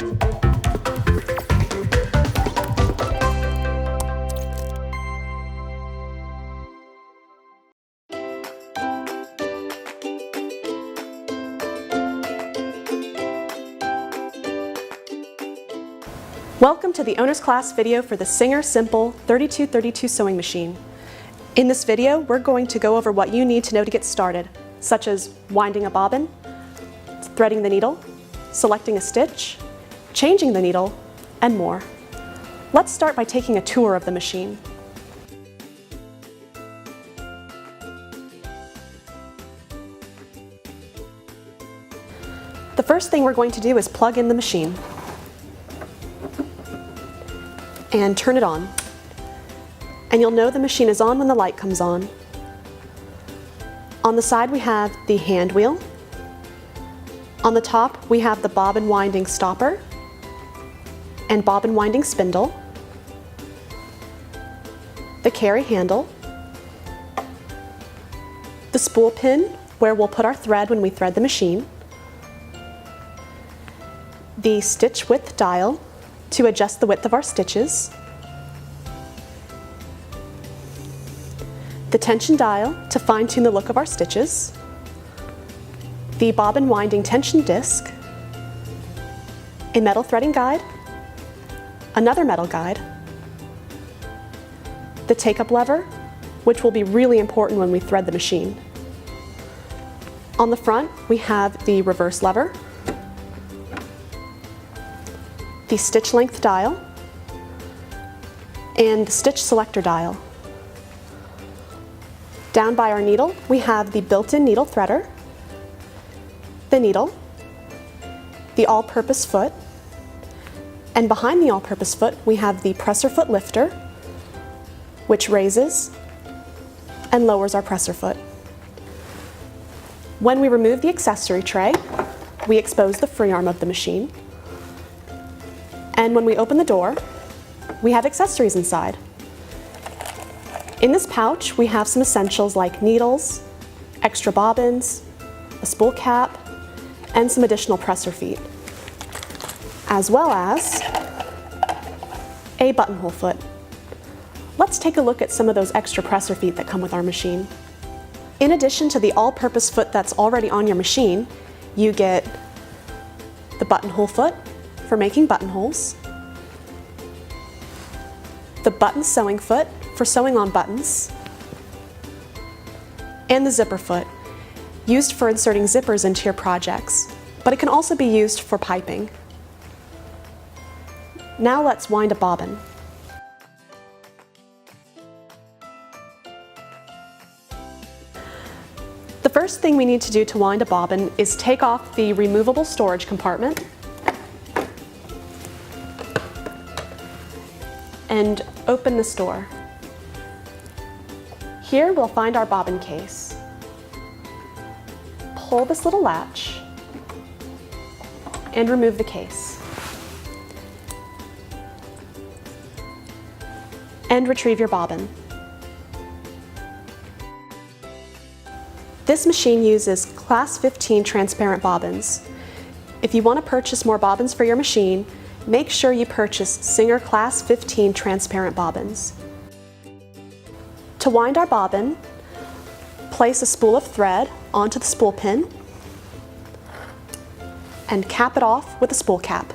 Welcome to the Owner's Class video for the Singer Simple 3232 sewing machine. In this video, we're going to go over what you need to know to get started, such as winding a bobbin, threading the needle, selecting a stitch, changing the needle, and more. Let's start by taking a tour of the machine. The first thing we're going to do is plug in the machine and turn it on. And you'll know the machine is on when the light comes on. On the side we have the hand wheel. On the top we have the bobbin winding stopper and bobbin winding spindle, the carry handle, the spool pin where we'll put our thread when we thread the machine, the stitch width dial to adjust the width of our stitches, the tension dial to fine-tune the look of our stitches, the bobbin winding tension disc, a metal threading guide, another metal guide, the take-up lever, which will be really important when we thread the machine. On the front, we have the reverse lever, the stitch length dial, and the stitch selector dial. Down by our needle, we have the built-in needle threader, the needle, the all-purpose foot, and behind the all-purpose foot, we have the presser foot lifter, which raises and lowers our presser foot. When we remove the accessory tray, we expose the free arm of the machine. And when we open the door, we have accessories inside. In this pouch, we have some essentials like needles, extra bobbins, a spool cap, and some additional presser feet, as well as a buttonhole foot. Let's take a look at some of those extra presser feet that come with our machine. In addition to the all-purpose foot that's already on your machine, you get the buttonhole foot for making buttonholes, the button sewing foot for sewing on buttons, and the zipper foot, used for inserting zippers into your projects, but it can also be used for piping. Now let's wind a bobbin. The first thing we need to do to wind a bobbin is take off the removable storage compartment and open this door. Here we'll find our bobbin case. Pull this little latch and remove the case. And retrieve your bobbin. This machine uses Class 15 transparent bobbins. If you want to purchase more bobbins for your machine, make sure you purchase Singer Class 15 transparent bobbins. To wind our bobbin, place a spool of thread onto the spool pin and cap it off with a spool cap.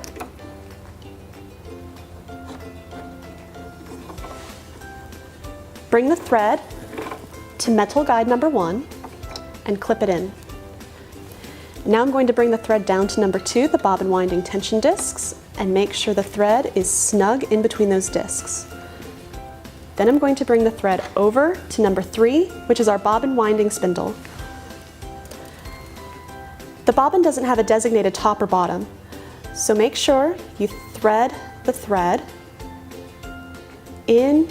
Bring the thread to metal guide number 1 and clip it in. Now I'm going to bring the thread down to number 2, the bobbin winding tension discs, and make sure the thread is snug in between those discs. Then I'm going to bring the thread over to number 3, which is our bobbin winding spindle. The bobbin doesn't have a designated top or bottom, so make sure you thread the thread in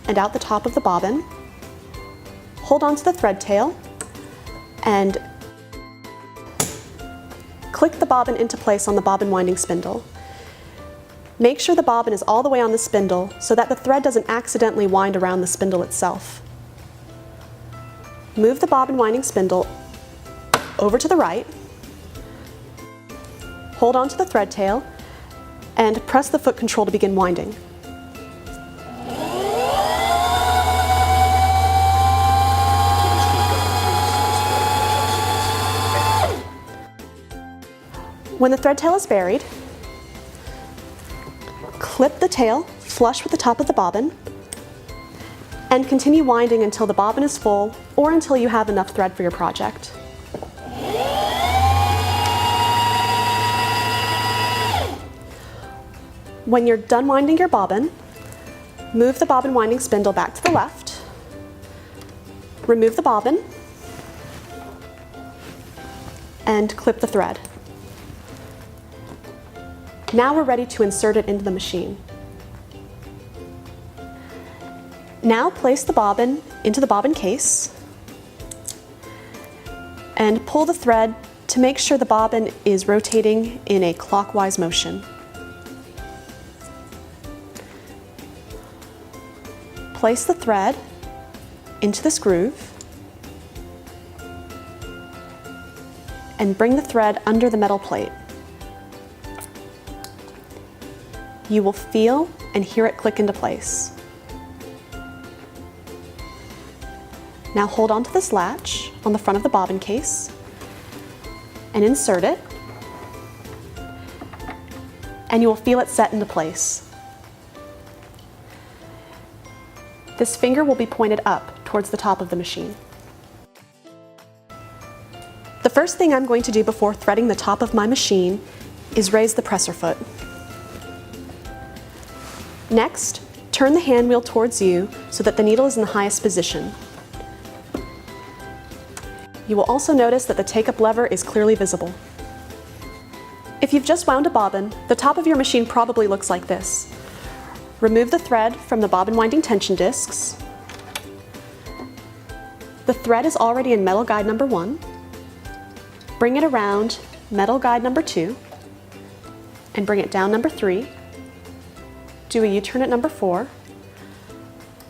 and out the top of the bobbin. Hold on to the thread tail and click the bobbin into place on the bobbin winding spindle. Make sure the bobbin is all the way on the spindle so that the thread doesn't accidentally wind around the spindle itself. Move the bobbin winding spindle over to the right, hold on to the thread tail, and press the foot control to begin winding. When the thread tail is buried, clip the tail flush with the top of the bobbin and continue winding until the bobbin is full or until you have enough thread for your project. When you're done winding your bobbin, move the bobbin winding spindle back to the left, remove the bobbin, and clip the thread. Now we're ready to insert it into the machine. Now place the bobbin into the bobbin case and pull the thread to make sure the bobbin is rotating in a clockwise motion. Place the thread into this groove and bring the thread under the metal plate. You will feel and hear it click into place. Now hold on to this latch on the front of the bobbin case and insert it, and you will feel it set into place. This finger will be pointed up towards the top of the machine. The first thing I'm going to do before threading the top of my machine is raise the presser foot. Next, turn the hand wheel towards you so that the needle is in the highest position. You will also notice that the take-up lever is clearly visible. If you've just wound a bobbin, the top of your machine probably looks like this. Remove the thread from the bobbin winding tension discs. The thread is already in metal guide number 1. Bring it around metal guide number 2 and bring it down number 3. Do a U-turn at number 4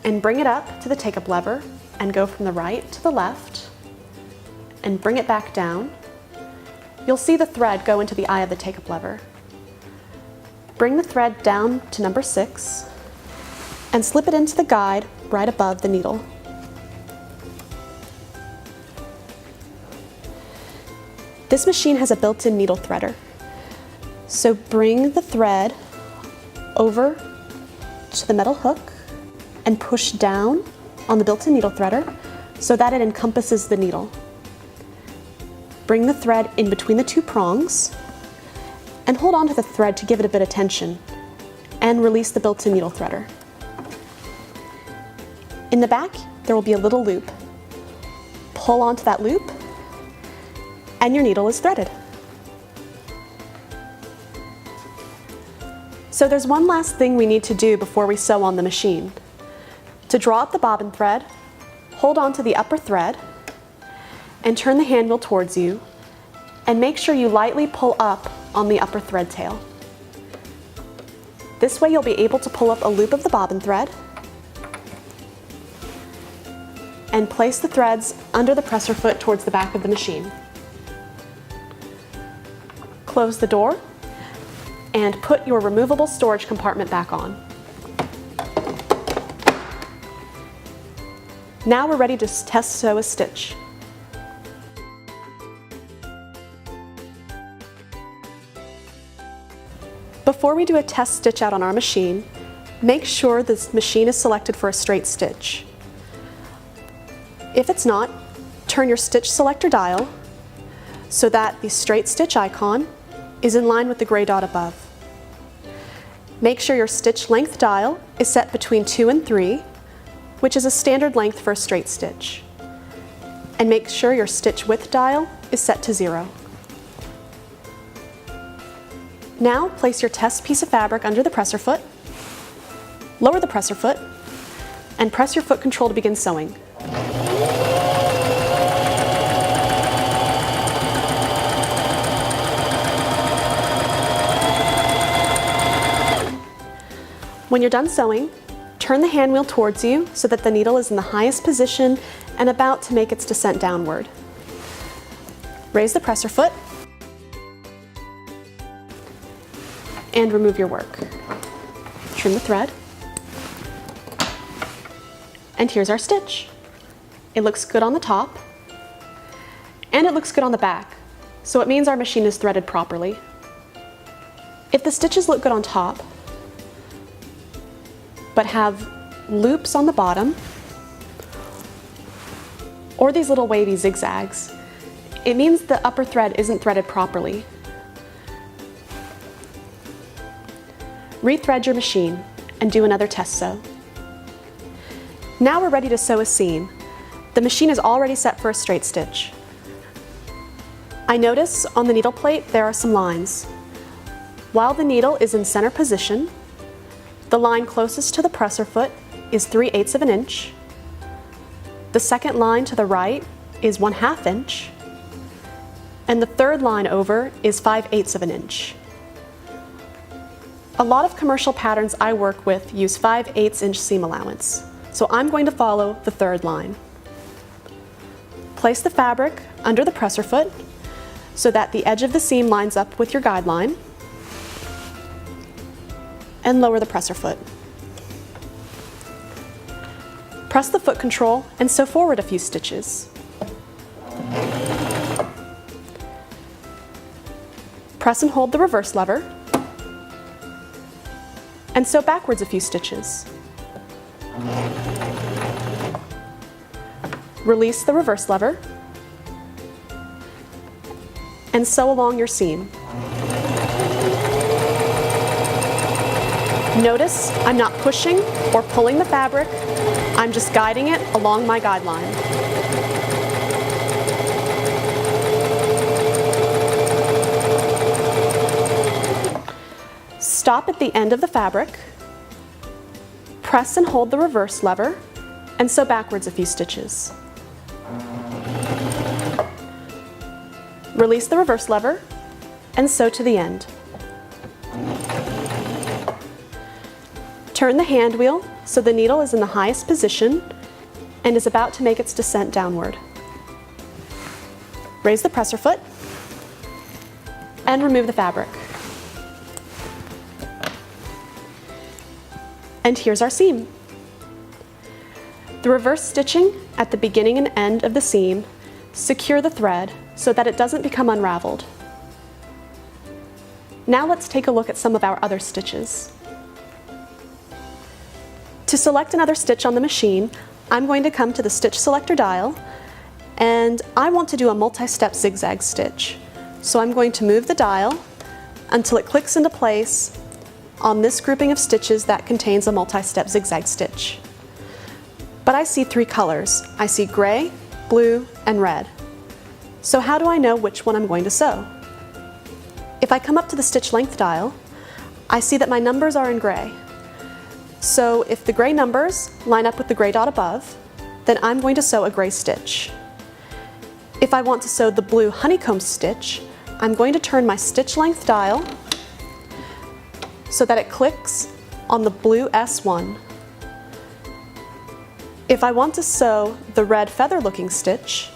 and bring it up to the take-up lever and go from the right to the left and bring it back down. You'll see the thread go into the eye of the take-up lever. Bring the thread down to number 6 and slip it into the guide right above the needle. This machine has a built-in needle threader, so bring the thread over to the metal hook and push down on the built-in needle threader so that it encompasses the needle. Bring the thread in between the 2 prongs and hold on to the thread to give it a bit of tension and release the built-in needle threader. In the back, there will be a little loop. Pull onto that loop and your needle is threaded. So there's one last thing we need to do before we sew on the machine. To draw up the bobbin thread, hold on to the upper thread and turn the hand wheel towards you and make sure you lightly pull up on the upper thread tail. This way you'll be able to pull up a loop of the bobbin thread and place the threads under the presser foot towards the back of the machine. Close the door and put your removable storage compartment back on. Now we're ready to test sew a stitch. Before we do a test stitch out on our machine, make sure this machine is selected for a straight stitch. If it's not, turn your stitch selector dial so that the straight stitch icon is in line with the gray dot above. Make sure your stitch length dial is set between 2 and 3, which is a standard length for a straight stitch. And make sure your stitch width dial is set to 0. Now place your test piece of fabric under the presser foot, lower the presser foot, and press your foot control to begin sewing. When you're done sewing, turn the hand wheel towards you so that the needle is in the highest position and about to make its descent downward. Raise the presser foot and remove your work. Trim the thread. And here's our stitch. It looks good on the top, and it looks good on the back, so it means our machine is threaded properly. If the stitches look good on top, but have loops on the bottom, or these little wavy zigzags, it means the upper thread isn't threaded properly. Rethread your machine and do another test sew. Now we're ready to sew a seam. The machine is already set for a straight stitch. I notice on the needle plate there are some lines. While the needle is in center position, the line closest to the presser foot is 3/8 of an inch. The second line to the right is 1/2 inch. And the third line over is 5/8 of an inch. A lot of commercial patterns I work with use 5/8 inch seam allowance, so I'm going to follow the third line. Place the fabric under the presser foot so that the edge of the seam lines up with your guideline, and lower the presser foot. Press the foot control and sew forward a few stitches. Press and hold the reverse lever and sew backwards a few stitches. Release the reverse lever and sew along your seam. Notice I'm not pushing or pulling the fabric, I'm just guiding it along my guideline. Stop at the end of the fabric, press and hold the reverse lever, and sew backwards a few stitches. Release the reverse lever and sew to the end. Turn the hand wheel so the needle is in the highest position and is about to make its descent downward. Raise the presser foot and remove the fabric. And here's our seam. The reverse stitching at the beginning and end of the seam secure the thread so that it doesn't become unraveled. Now let's take a look at some of our other stitches. To select another stitch on the machine, I'm going to come to the stitch selector dial, and I want to do a multi-step zigzag stitch. So I'm going to move the dial until it clicks into place on this grouping of stitches that contains a multi-step zigzag stitch. But I see three colors. I see gray, blue, and red. So how do I know which one I'm going to sew? If I come up to the stitch length dial, I see that my numbers are in gray. So if the gray numbers line up with the gray dot above, then I'm going to sew a gray stitch. If I want to sew the blue honeycomb stitch, I'm going to turn my stitch length dial so that it clicks on the blue S1. If I want to sew the red feather looking stitch,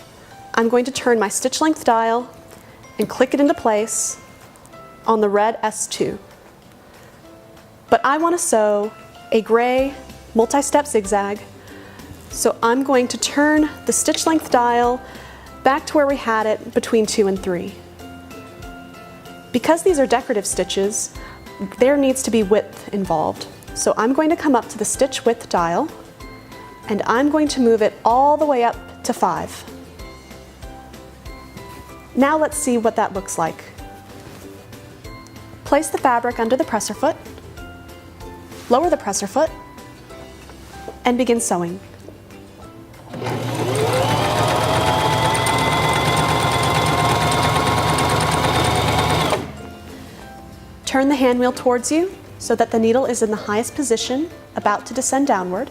I'm going to turn my stitch length dial and click it into place on the red S2. But I want to sew a gray multi-step zigzag, so I'm going to turn the stitch length dial back to where we had it between 2 and 3. Because these are decorative stitches, there needs to be width involved. So I'm going to come up to the stitch width dial and I'm going to move it all the way up to 5. Now let's see what that looks like. Place the fabric under the presser foot, lower the presser foot, and begin sewing. Turn the hand wheel towards you so that the needle is in the highest position, about to descend downward.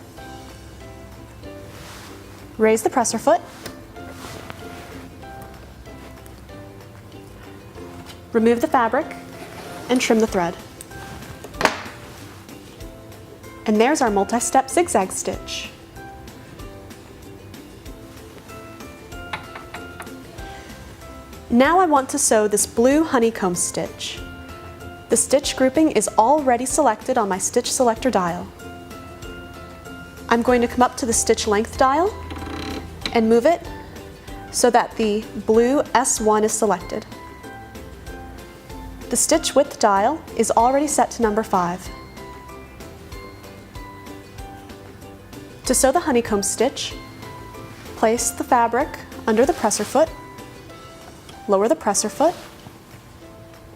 Raise the presser foot. Remove the fabric and trim the thread. And there's our multi-step zigzag stitch. Now I want to sew this blue honeycomb stitch. The stitch grouping is already selected on my stitch selector dial. I'm going to come up to the stitch length dial and move it so that the blue S1 is selected. The stitch width dial is already set to number 5. To sew the honeycomb stitch, place the fabric under the presser foot, lower the presser foot,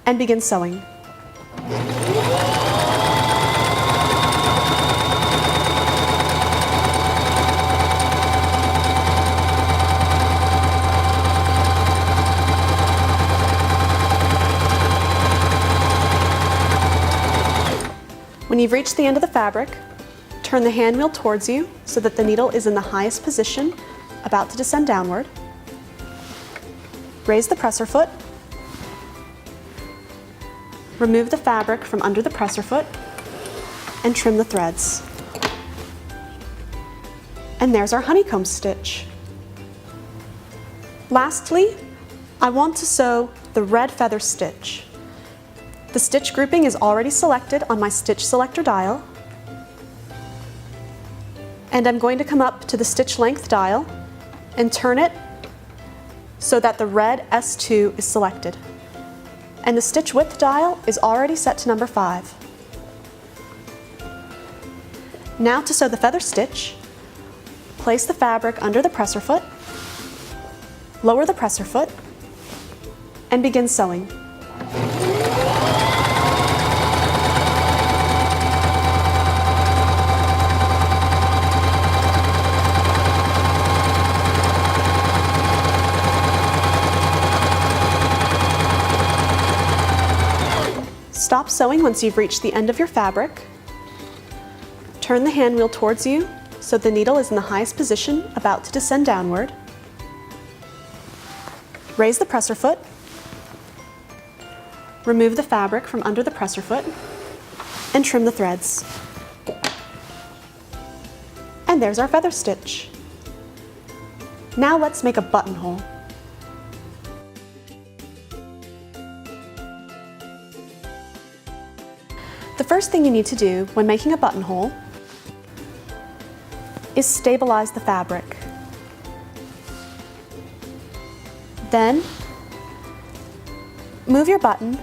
and begin sewing. When you've reached the end of the fabric, turn the hand wheel towards you so that the needle is in the highest position, about to descend downward. Raise the presser foot. Remove the fabric from under the presser foot and trim the threads. And there's our honeycomb stitch. Lastly, I want to sew the red feather stitch. The stitch grouping is already selected on my stitch selector dial, and I'm going to come up to the stitch length dial and turn it so that the red S2 is selected. And the stitch width dial is already set to number 5. Now to sew the feather stitch, place the fabric under the presser foot, lower the presser foot, and begin sewing. Stop sewing once you've reached the end of your fabric. Turn the hand wheel towards you so the needle is in the highest position, about to descend downward. Raise the presser foot. Remove the fabric from under the presser foot and trim the threads. And there's our feather stitch. Now let's make a buttonhole. The first thing you need to do when making a buttonhole is stabilize the fabric. Then, move your button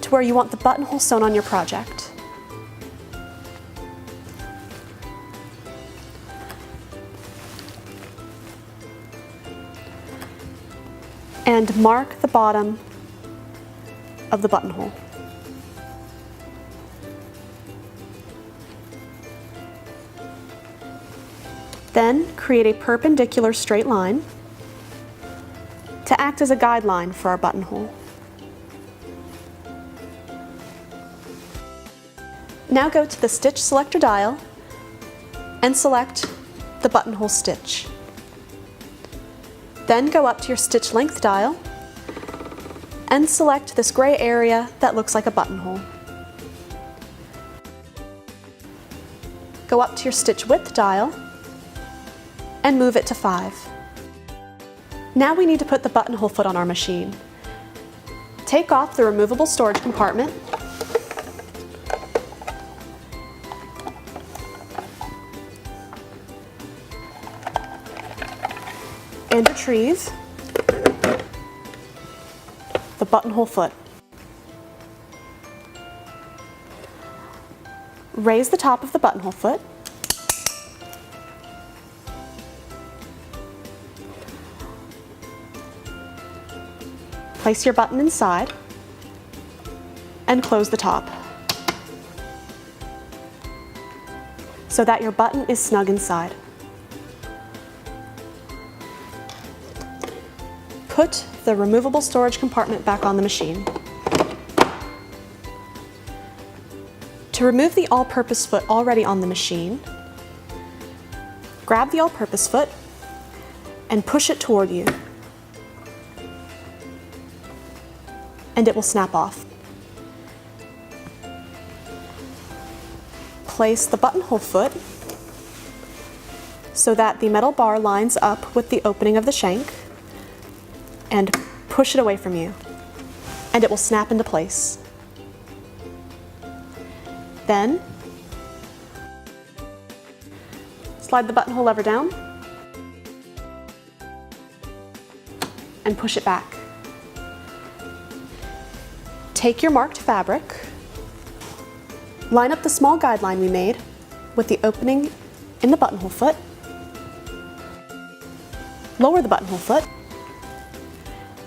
to where you want the buttonhole sewn on your project. And mark the bottom of the buttonhole. Then create a perpendicular straight line to act as a guideline for our buttonhole. Now go to the stitch selector dial and select the buttonhole stitch. Then go up to your stitch length dial and select this gray area that looks like a buttonhole. Go up to your stitch width dial and move it to 5. Now we need to put the buttonhole foot on our machine. Take off the removable storage compartment and retrieve the buttonhole foot. Raise the top of the buttonhole foot. Place your button inside and close the top so that your button is snug inside. Put the removable storage compartment back on the machine. To remove the all-purpose foot already on the machine, grab the all-purpose foot and push it toward you, and it will snap off. Place the buttonhole foot so that the metal bar lines up with the opening of the shank, and push it away from you, and it will snap into place. Then, slide the buttonhole lever down and push it back. Take your marked fabric, line up the small guideline we made with the opening in the buttonhole foot, lower the buttonhole foot,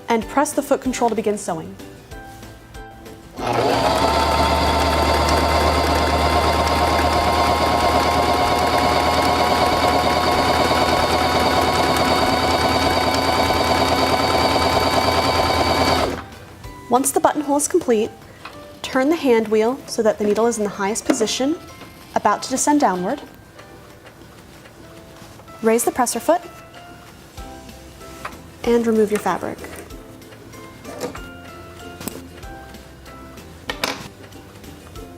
and press the foot control to begin sewing. Once the buttonhole is complete, turn the hand wheel so that the needle is in the highest position, about to descend downward. Raise the presser foot and remove your fabric.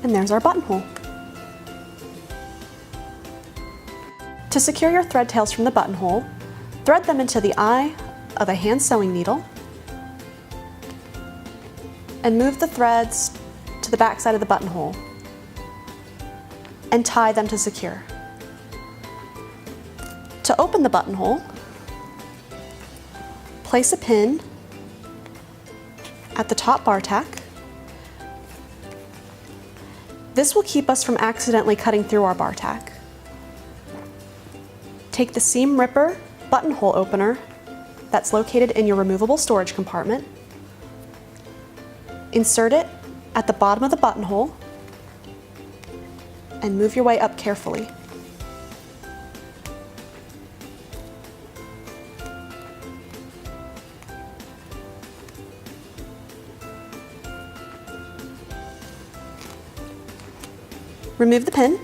And there's our buttonhole. To secure your thread tails from the buttonhole, thread them into the eye of a hand sewing needle and move the threads to the back side of the buttonhole and tie them to secure. To open the buttonhole, place a pin at the top bar tack. This will keep us from accidentally cutting through our bar tack. Take the seam ripper buttonhole opener that's located in your removable storage compartment. Insert it at the bottom of the buttonhole and move your way up carefully. Remove the pin,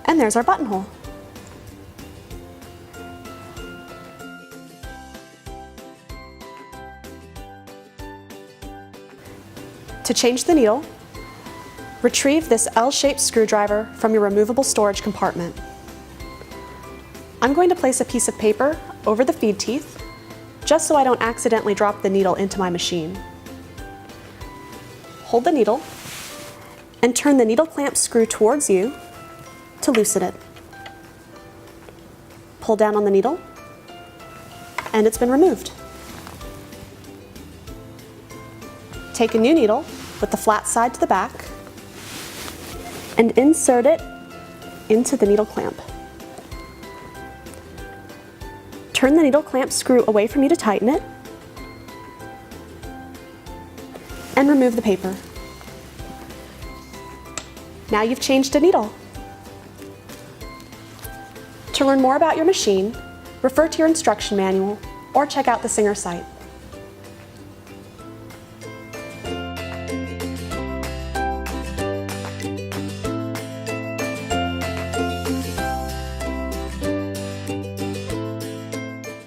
and there's our buttonhole. To change the needle, retrieve this L-shaped screwdriver from your removable storage compartment. I'm going to place a piece of paper over the feed teeth, just so I don't accidentally drop the needle into my machine. Hold the needle and turn the needle clamp screw towards you to loosen it. Pull down on the needle, and it's been removed. Take a new needle with the flat side to the back and insert it into the needle clamp. Turn the needle clamp screw away from you to tighten it and remove the paper. Now you've changed a needle. To learn more about your machine, refer to your instruction manual or check out the Singer site.